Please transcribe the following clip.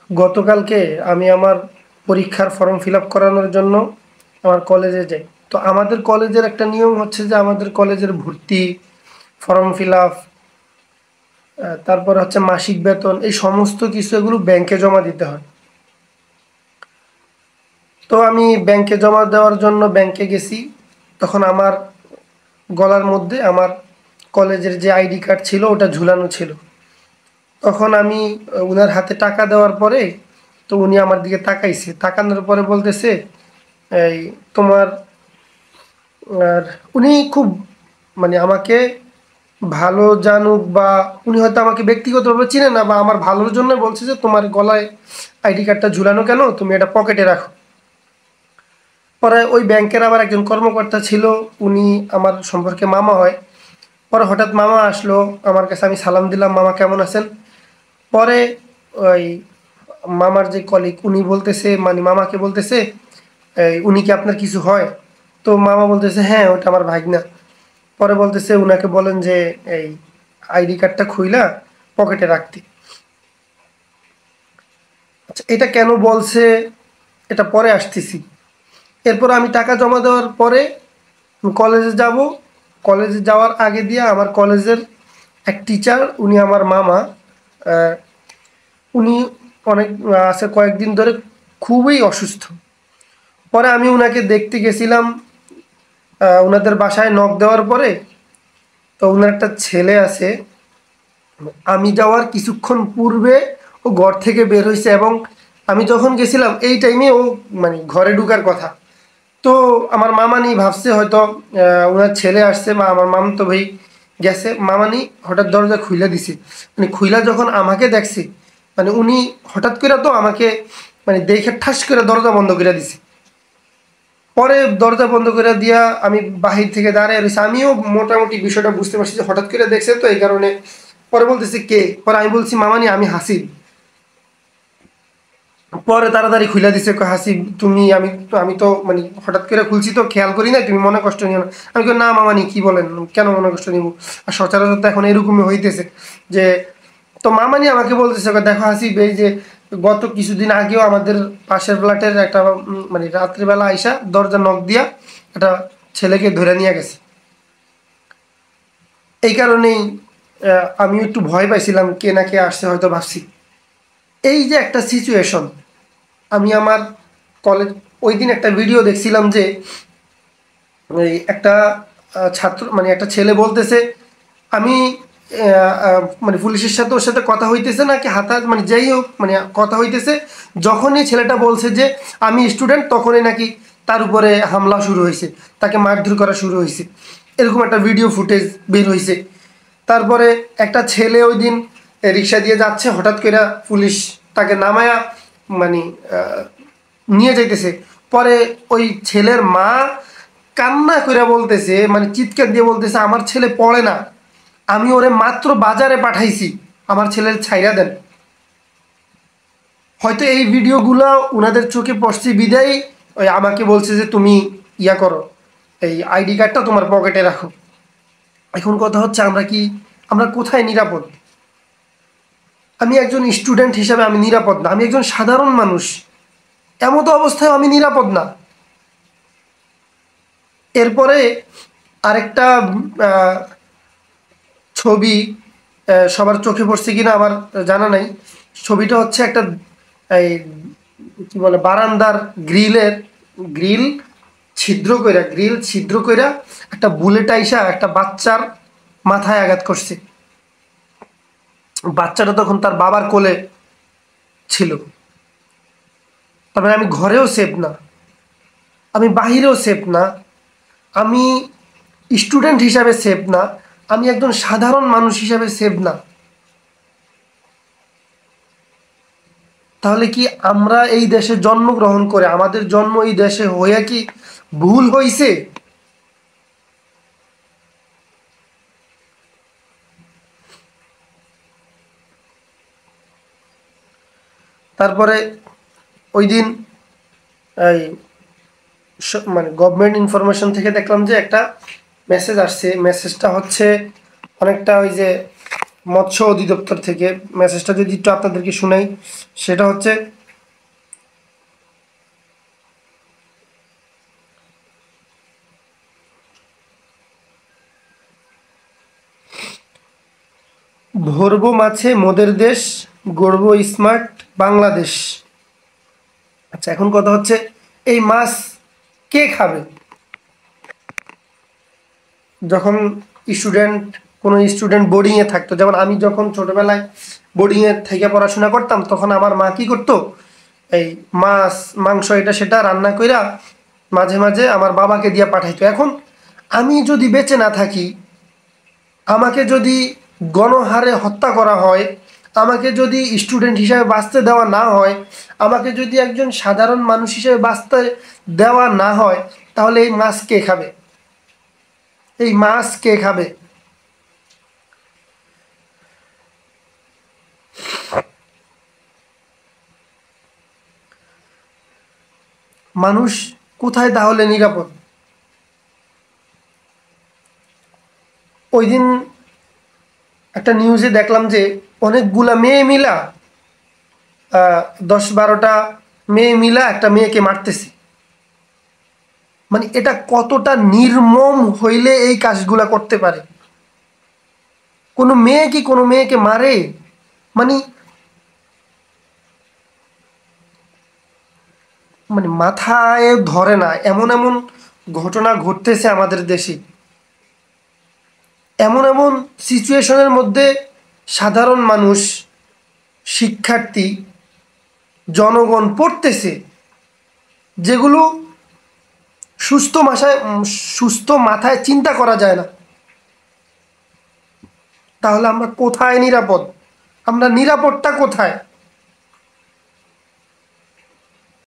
গতকালকে আমি আমার পরীক্ষার ফর্ম ফিল আপ করানোর জন্য আমার কলেজে যাই। তো আমাদের কলেজের একটা নিয়ম হচ্ছে যে আমাদের কলেজের ভর্তি, ফর্ম ফিল আপ, তারপর হচ্ছে মাসিক বেতন, এই সমস্ত কিছু এগুলো ব্যাংকে জমা দিতে হয়। তো আমি ব্যাংকে জমা দেওয়ার জন্য ব্যাংকে গেছি। তখন আমার গলার মধ্যে আমার কলেজের যে আইডি কার্ড ছিল ওটা ঝুলানো ছিল। তখন আমি উনার হাতে টাকা দেওয়ার পরে, তো উনি আমার দিকে তাকাইছে, তাকানোর পরে বলতেছে এই তোমার, আর উনি খুব মানে আমাকে ভালো জানুক বা উনি হয়তো আমাকে ব্যক্তিগতভাবে চিনে না, বা আমার ভালোর জন্য বলছে যে তোমার গলায় আইডি কার্ডটা ঝুলানো কেন, তুমি এটা পকেটে রাখো। পরে ওই ব্যাংকের আবার একজন কর্মকর্তা ছিল, উনি আমার সম্পর্কে মামা হয়। পরে হঠাৎ মামা আসলো আমার কাছে, আমি সালাম দিলাম, মামা কেমন আছেন। পরে ওই মামার যে কলিগ উনি বলতেছে, মানে মামাকে বলতেছে উনি কি আপনার কিছু হয়? তো মামা বলতেছে হ্যাঁ, ওটা আমার ভাগনা। পরে বলতেছে উনাকে বলেন যে এই আইডি কার্ডটা খুইলা পকেটে রাখতে। আচ্ছা, এটা কেন বলছে এটা পরে আসতেছি। এরপর আমি টাকা জমা দেওয়ার পরে কলেজে যাব। কলেজে যাওয়ার আগে দিয়ে আমার কলেজের এক টিচার, উনি আমার মামা, আহ, উনি অনেক আছে কয়েকদিন ধরে খুবই অসুস্থ। পরে আমি উনাকে দেখতে গেছিলাম। উনাদের বাসায় নক দেওয়ার পরে, তো উনার একটা ছেলে আছে, আমি যাওয়ার কিছুক্ষণ পূর্বে ও ঘর থেকে বের হয়েছে, এবং আমি যখন গেছিলাম এই টাইমে ও মানে ঘরে ঢুকার কথা। তো আমার মামানি ভাবছে হয়তো ওনার ছেলে আসছে বা আমার মামাতো ভাই গেছে, মামানি হঠাৎ দরজা খুইলা দিছে। মানে খুইলা যখন আমাকে দেখছে, মানে উনি হঠাৎ করে তো আমাকে মানে দেখে ঠাস করে দরজা বন্ধ করে দিছে। পরে দরজা বন্ধ করে দিয়া আমি বাহির থেকে দাঁড়িয়ে রয়েছি, আমিও মোটামুটি বিষয়টা বুঝতে পারছি যে হঠাৎ করে দেখছে, তো এই কারণে। পরে বলতেছে কে, পরে আমি বলছি মামানি আমি হাসিব। পরে তাড়াতাড়ি খুলে দিছে, কয় হাসিব তুমি, আমি তো মানে হঠাৎ করে খুলছি তো খেয়াল করি না, তুমি মনে কষ্ট নিও না। আমি কই না মামানি কি বলেন, কেন মনে কষ্ট নিব। আর সচরাচর তো এখন এরকমই হইতেছে যে, তো মামানি আমাকে বলতেছে কয়, দেখো হাসিব, এই যে গত কিছুদিন আগেও আমাদের পাশের ফ্ল্যাটের একটা মানে রাত্রিবেলা আইসা দরজা নক দিয়া একটা ছেলেকে ধরে নিয়ে গেছে। এই কারণেই আমি একটু ভয় পাইছিলাম, কে না কে আসছে হয়তো ভাবছি। এই যে একটা সিচুয়েশন, আমি আমার কলেজ, ওই দিন একটা ভিডিও দেখছিলাম যে এই একটা ছাত্র মানে একটা ছেলে বলতেছে আমি মানে পুলিশের সাথে ওর সাথে কথা হইতেছে নাকি হাতা মানে যাই হোক মানে কথা হইতেছে, যখনই ছেলেটা বলছে যে আমি স্টুডেন্ট, তখনই নাকি তার উপরে হামলা শুরু হয়েছে, তাকে মারধর করা শুরু হয়েছে। এরকম একটা ভিডিও ফুটেজ বের হয়েছে। তারপরে একটা ছেলে ওই দিন রিক্সা দিয়ে যাচ্ছে, হঠাৎ করে পুলিশ তাকে নামায়া মানে নিয়ে যাইতেছে। পরে ওই ছেলের মা কান্না করে বলতেছে, মানে চিৎকার দিয়ে বলতেছে আমার ছেলে পড়ে না, আমি ওরে মাত্র বাজারে পাঠাইছি, আমার ছেলের ছাইরা দেন। হয়তো এই ভিডিওগুলো ওনাদের চোখে পড়ছে বিদায় ওই আমাকে বলছে যে তুমি ইয়া করো, এই আইডি কার্ডটা তোমার পকেটে রাখো। এখন কথা হচ্ছে আমরা কোথায় নিরাপদ? আমি একজন স্টুডেন্ট হিসাবে আমি নিরাপদ না, আমি একজন সাধারণ মানুষ, এমতো অবস্থায় আমি নিরাপদ না। এরপরে আরেকটা আহ, ছবি সবার চোখে পড়ছে কিনা আমার জানা নাই। ছবিটা হচ্ছে একটা এই কি বলে বারান্দার গ্রিল ছিদ্র কইরা একটা বুলেট আইসা একটা বাচ্চার মাথায় আঘাত করছে। বাচ্চাটা তখন তার বাবার কোলে ছিল। তারপরে আমি ঘরেও সেফ না, আমি বাহিরেও সেফ না, আমি স্টুডেন্ট হিসাবে সেফ না, আমি একজন সাধারণ মানুষ হিসাবে সেফ না। তাহলে কি আমরা এই দেশে জন্মগ্রহণ করে, আমাদের জন্ম এই দেশে হয়ে কি ভুল হইছে? তারপরে ওই দিন এই মানে গভর্নমেন্ট ইনফরমেশন থেকে দেখলাম যে একটা মেসেজ আসছে। মেসেজটা হচ্ছে অনেকটা ওই যে মৎস্য অধিদপ্তর থেকে। মেসেজটা যদি একটু আপনাদেরকে শোনাই, সেটা হচ্ছে, ভরবো মাছে মোদের দেশ, গড়বো স্মার্ট বাংলাদেশ। আচ্ছা, এখন কথা হচ্ছে, এই মাছ কে খাবে? যখন কোনো স্টুডেন্ট বোর্ডিংয়ে থাকতো, যেমন আমি যখন ছোটোবেলায় বোর্ডিংয়ে থেকে পড়াশোনা করতাম, তখন আমার মা কী করতো, এই মাছ মাংস এটা সেটা রান্না কইরা মাঝে মাঝে আমার বাবাকে দিয়ে পাঠাইতো। এখন আমি যদি বেঁচে না থাকি, আমাকে যদি গণহারে হত্যা করা হয়, আমাকে যদি স্টুডেন্ট হিসাবে বাঁচতে দেওয়া না হয়, আমাকে যদি একজন সাধারণ মানুষ হিসেবে বাঁচতে দেওয়া না হয়, তাহলে এই মাছ কে খাবে? এই মাছ কে খাবে? মানুষ কোথায় তাহলে নিরাপদ? ওই দিন একটা নিউজে দেখলাম যে অনেকগুলা মেয়ে মিলা, 10-12টা মেয়ে মিলা একটা মেয়েকে মারতেছে। মানে এটা কতটা নির্মম হইলে এই কাজগুলা করতে পারে? কোনো মেয়ে কি কোনো মেয়েকে মারে? মানে মানে মাথায় ধরে না, এমন এমন ঘটনা ঘটতেছে আমাদের দেশে। এমন এমন সিচুয়েশনের মধ্যে সাধারণ মানুষ, শিক্ষার্থী, জনগণ পড়তেছে, যেগুলো সুস্থ মাথায় চিন্তা করা যায় না। তাহলে আমরা কোথায় নিরাপদ? আমরা নিরাপদটা কোথায়?